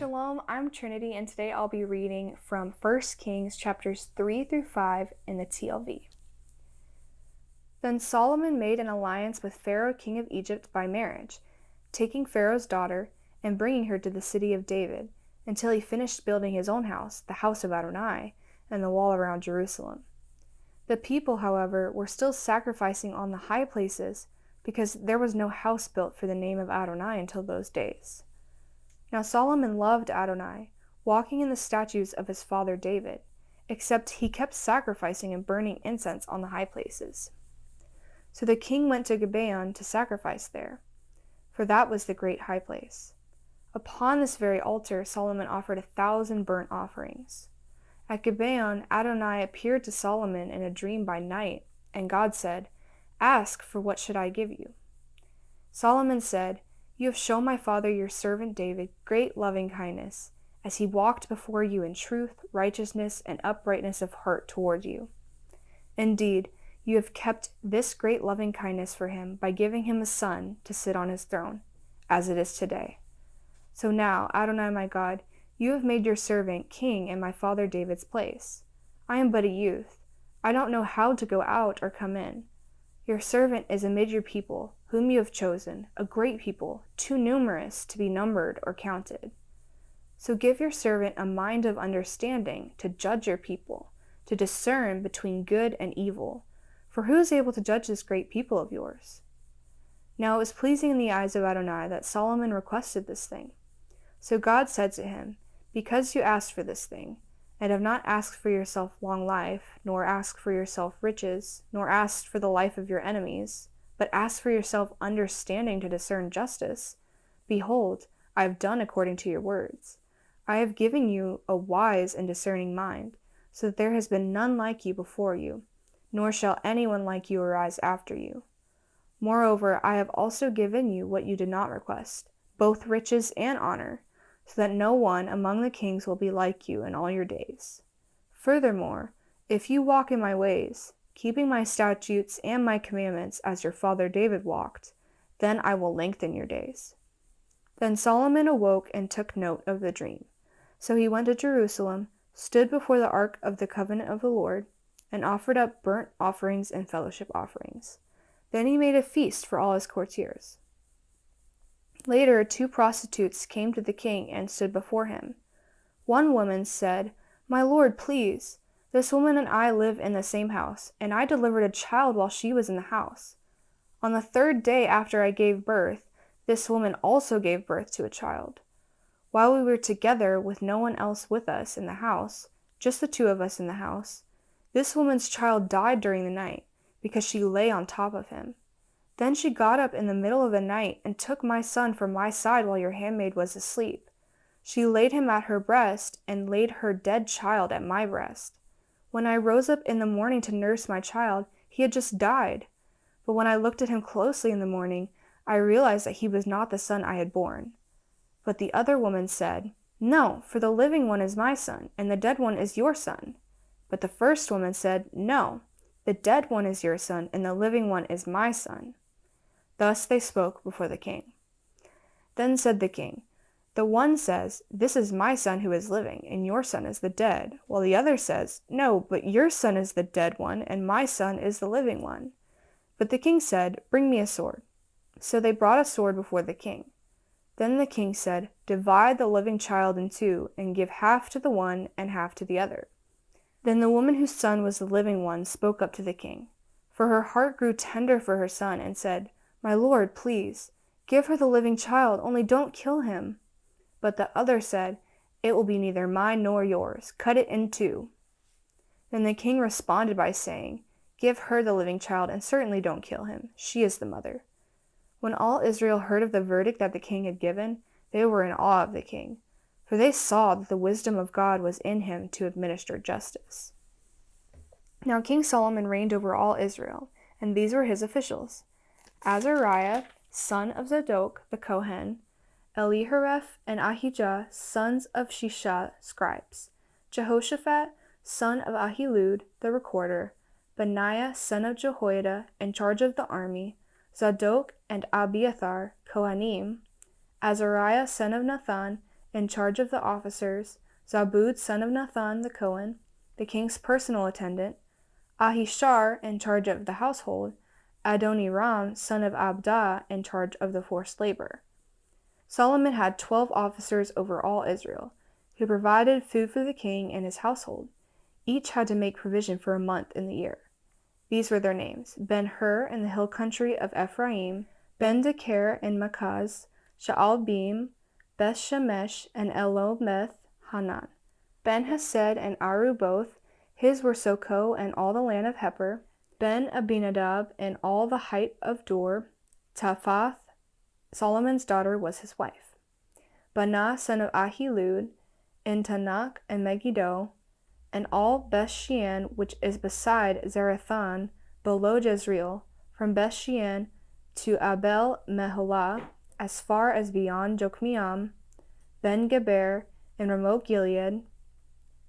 Shalom, I'm Trinity, and today I'll be reading from 1 Kings chapters 3 through 5 in the TLV. Then Solomon made an alliance with Pharaoh king of Egypt by marriage, taking Pharaoh's daughter and bringing her to the city of David, until he finished building his own house, the house of Adonai, and the wall around Jerusalem. The people, however, were still sacrificing on the high places, because there was no house built for the name of Adonai until those days. Now Solomon loved Adonai, walking in the statutes of his father David, except he kept sacrificing and burning incense on the high places. So the king went to Gibeon to sacrifice there, for that was the great high place. Upon this very altar Solomon offered 1,000 burnt offerings. At Gibeon Adonai appeared to Solomon in a dream by night, and God said, "Ask, for what should I give you?" Solomon said, "You have shown my father your servant David great loving kindness, as he walked before you in truth, righteousness, and uprightness of heart toward you. Indeed, you have kept this great loving kindness for him by giving him a son to sit on his throne, as it is today. So now, Adonai my God, you have made your servant king in my father David's place. I am but a youth. I don't know how to go out or come in. Your servant is amid your people, whom you have chosen, a great people, too numerous to be numbered or counted. So give your servant a mind of understanding to judge your people, to discern between good and evil. For who is able to judge this great people of yours?" Now it was pleasing in the eyes of Adonai that Solomon requested this thing. So God said to him, "Because you asked for this thing, and have not asked for yourself long life, nor asked for yourself riches, nor asked for the life of your enemies, but asked for yourself understanding to discern justice, behold, I have done according to your words. I have given you a wise and discerning mind, so that there has been none like you before you, nor shall anyone like you arise after you. Moreover, I have also given you what you did not request, both riches and honor, so that no one among the kings will be like you in all your days. Furthermore, if you walk in my ways, keeping my statutes and my commandments as your father David walked, then I will lengthen your days." Then Solomon awoke and took note of the dream. So he went to Jerusalem, stood before the ark of the covenant of the Lord, and offered up burnt offerings and fellowship offerings. Then he made a feast for all his courtiers. Later 2 prostitutes came to the king and stood before him. One woman said, "My lord, please, this woman and I live in the same house, and I delivered a child while she was in the house. On the 3rd day after I gave birth, this woman also gave birth to a child. While we were together with no one else with us in the house, just the 2 of us in the house, this woman's child died during the night, because she lay on top of him. Then she got up in the middle of the night and took my son from my side while your handmaid was asleep. She laid him at her breast and laid her dead child at my breast. When I rose up in the morning to nurse my child, he had just died. But when I looked at him closely in the morning, I realized that he was not the son I had borne." But the other woman said, "No, for the living one is my son, and the dead one is your son." But the first woman said, "No, the dead one is your son, and the living one is my son." Thus they spoke before the king. Then said the king, "The one says, 'This is my son who is living, and your son is the dead,' while the other says, 'No, but your son is the dead one, and my son is the living one.'" But the king said, "Bring me a sword." So they brought a sword before the king. Then the king said, "Divide the living child in 2, and give half to the one and half to the other." Then the woman whose son was the living one spoke up to the king, for her heart grew tender for her son, and said, "My lord, please, give her the living child, only don't kill him." But the other said, "It will be neither mine nor yours. Cut it in 2. Then the king responded by saying, "Give her the living child, and certainly don't kill him. She is the mother." When all Israel heard of the verdict that the king had given, they were in awe of the king, for they saw that the wisdom of God was in him to administer justice. Now King Solomon reigned over all Israel, and these were his officials: Azariah, son of Zadok the Kohen, Elihoreph and Ahijah, sons of Shisha, scribes, Jehoshaphat, son of Ahilud, the recorder, Benaiah, son of Jehoiada, in charge of the army, Zadok and Abiathar, Kohanim, Azariah, son of Nathan, in charge of the officers, Zabud son of Nathan the Cohen, the king's personal attendant, Ahishar in charge of the household, Adoniram son of Abda in charge of the forced labor. Solomon had 12 officers over all Israel, who provided food for the king and his household. Each had to make provision for a month in the year. These were their names: Ben-Hur in the hill country of Ephraim, Ben-Deker in Makaz, Sha'al-Bim, Beth-Shemesh, and Elometh-Hanan, Ben-Hesed and Aruboth. His were Soko and all the land of Hepher, Ben-Abinadab and all the height of Dor. Taphath, Solomon's daughter, was his wife. Banah son of Ahilud, in Tanakh and Megiddo, and all Beth-Shean, which is beside Zarethan, below Jezreel, from Beth-Shean to Abel-Meholah, as far as beyond Jokmeam, Ben-Geber, in remote Gilead.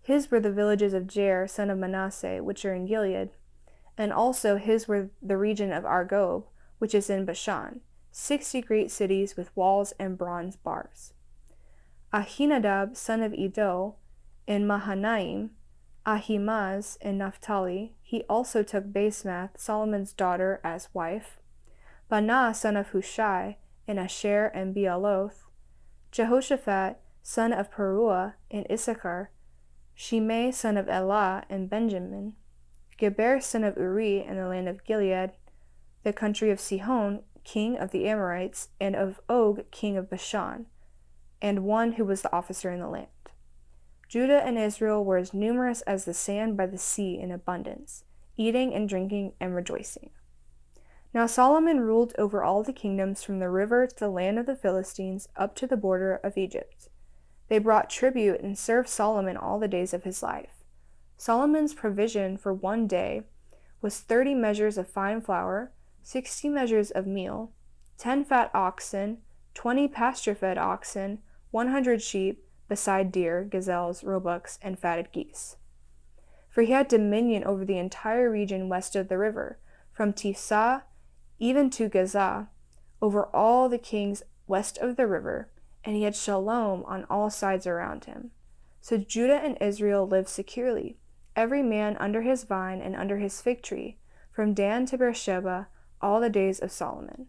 His were the villages of Jair, son of Manasseh, which are in Gilead, and also his were the region of Argob, which is in Bashan, 60 great cities with walls and bronze bars. Ahinadab, son of Iddo, in Mahanaim, Ahimaaz in Naphtali. He also took Basemath, Solomon's daughter, as wife. Banah, son of Hushai, in Asher and Bealoth. Jehoshaphat, son of Peruah, in Issachar. Shimei, son of Elah, in Benjamin. Geber, son of Uri, in the land of Gilead, the country of Sihon, king of the Amorites, and of Og, king of Bashan, and one who was the officer in the land. Judah and Israel were as numerous as the sand by the sea in abundance, eating and drinking and rejoicing. Now Solomon ruled over all the kingdoms from the river to the land of the Philistines up to the border of Egypt. They brought tribute and served Solomon all the days of his life. Solomon's provision for one day was 30 measures of fine flour, 60 measures of meal, 10 fat oxen, 20 pasture-fed oxen, 100 sheep, beside deer, gazelles, roebucks, and fatted geese. For he had dominion over the entire region west of the river, from Tifsah even to Gaza, over all the kings west of the river, and he had shalom on all sides around him. So Judah and Israel lived securely, every man under his vine and under his fig tree, from Dan to Beersheba, all the days of Solomon.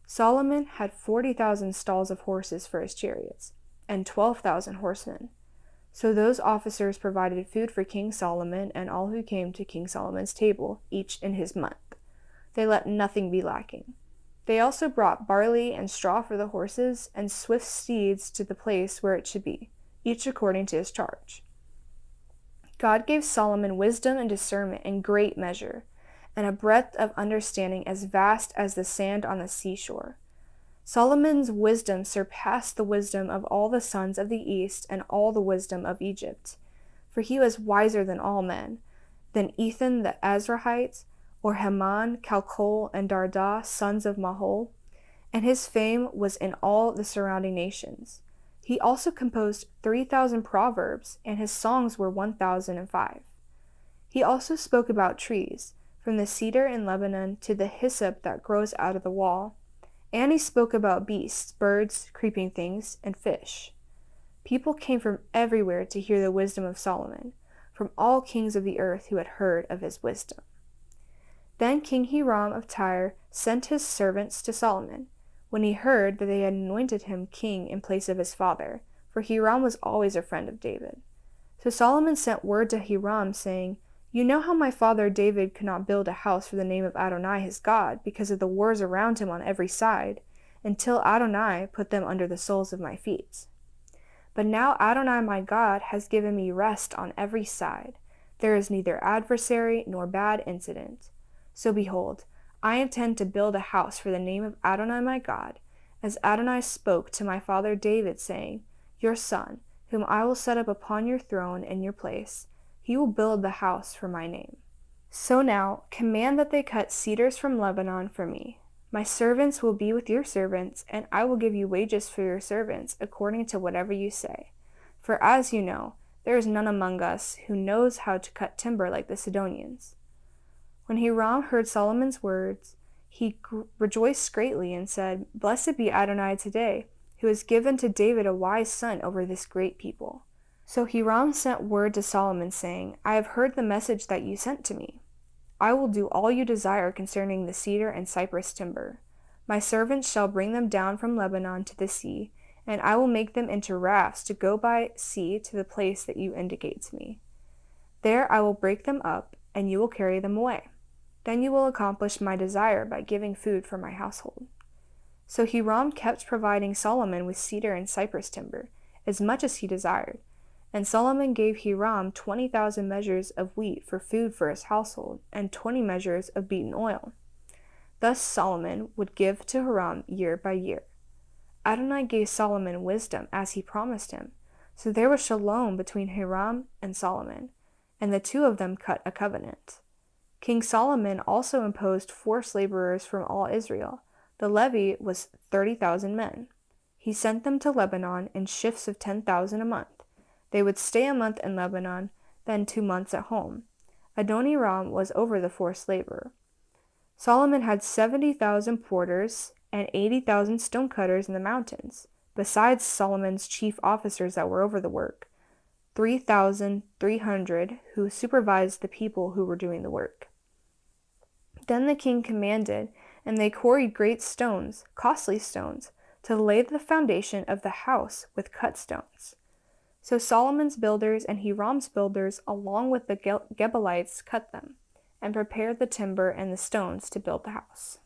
Solomon had 40,000 stalls of horses for his chariots, and 12,000 horsemen. So those officers provided food for King Solomon and all who came to King Solomon's table, each in his month. They let nothing be lacking. They also brought barley and straw for the horses, and swift steeds to the place where it should be, each according to his charge. God gave Solomon wisdom and discernment in great measure, and a breadth of understanding as vast as the sand on the seashore. Solomon's wisdom surpassed the wisdom of all the sons of the east and all the wisdom of Egypt, for he was wiser than all men, than Ethan the Azrahite, or Heman, Calcol, and Darda, sons of Mahol, and his fame was in all the surrounding nations. He also composed 3,000 proverbs, and his songs were 1,005. He also spoke about trees, from the cedar in Lebanon to the hyssop that grows out of the wall, and he spoke about beasts, birds, creeping things, and fish. People came from everywhere to hear the wisdom of Solomon, from all kings of the earth who had heard of his wisdom. Then King Hiram of Tyre sent his servants to Solomon, when he heard that they had anointed him king in place of his father, for Hiram was always a friend of David. So Solomon sent word to Hiram, saying, "You know how my father David could not build a house for the name of Adonai his God, because of the wars around him on every side, until Adonai put them under the soles of my feet. But now Adonai my God has given me rest on every side. There is neither adversary nor bad incident. So behold, I intend to build a house for the name of Adonai my God, as Adonai spoke to my father David, saying, Your son, whom I will set up upon your throne in your place, he will build the house for my name. So now, command that they cut cedars from Lebanon for me. My servants will be with your servants, and I will give you wages for your servants, according to whatever you say. For as you know, there is none among us who knows how to cut timber like the Sidonians." When Hiram heard Solomon's words, he rejoiced greatly and said, "Blessed be Adonai today, who has given to David a wise son over this great people." So Hiram sent word to Solomon, saying, "I have heard the message that you sent to me. I will do all you desire concerning the cedar and cypress timber. My servants shall bring them down from Lebanon to the sea, and I will make them into rafts to go by sea to the place that you indicate to me. There I will break them up, and you will carry them away. Then you will accomplish my desire by giving food for my household." So Hiram kept providing Solomon with cedar and cypress timber, as much as he desired. And Solomon gave Hiram 20,000 measures of wheat for food for his household, and 20 measures of beaten oil. Thus Solomon would give to Hiram year by year. Adonai gave Solomon wisdom as he promised him, so there was shalom between Hiram and Solomon, and the two of them cut a covenant. King Solomon also imposed forced laborers from all Israel. The levy was 30,000 men. He sent them to Lebanon in shifts of 10,000 a month. They would stay a month in Lebanon, then 2 months at home. Adoniram was over the forced labor. Solomon had 70,000 porters and 80,000 stonecutters in the mountains, besides Solomon's chief officers that were over the work, 3,300 who supervised the people who were doing the work. Then the king commanded, and they quarried great stones, costly stones, to lay the foundation of the house with cut stones. So Solomon's builders and Hiram's builders, along with the Gebalites, cut them, and prepared the timber and the stones to build the house.